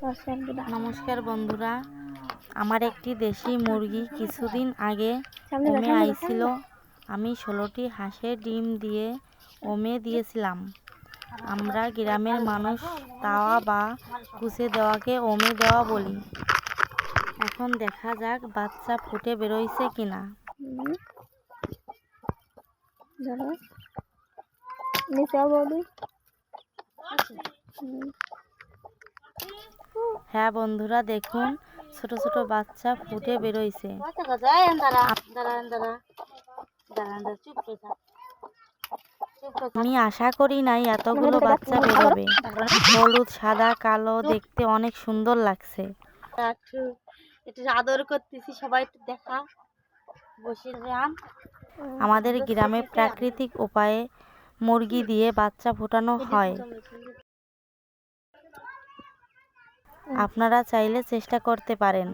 নমস্কার বন্ধুরা, আমার একটি দেশি মুরগি কিছুদিন আগে ওমে আইছিল। আমি 16টি হাঁসের ডিম দিয়ে ওমে দিয়েছিলাম। আমরা গ্রামের মানুষ তাওয়া বা কুচে দেওয়াকে ওমে দেওয়া বলি। এখন দেখা যাক বাচ্চা ফুটে বেরোইছে কিনা। হ্যাঁ বন্ধুরা, দেখুন ছোট ছোট বাচ্চা ফুটে বেরোইছে। আমি আশা করি নাই এতগুলো বাচ্চা বেরোবে। হলুদ, সাদা, কালো, দেখতে অনেক সুন্দর লাগছে। একটু আদর করতেছি, সবাই একটু দেখা বসে যান। আমাদের গ্রামে প্রাকৃতিক উপায়ে মুরগি দিয়ে বাচ্চা ফোটানো হয়। আপনারা চাইলে চেষ্টা করতে পারেন।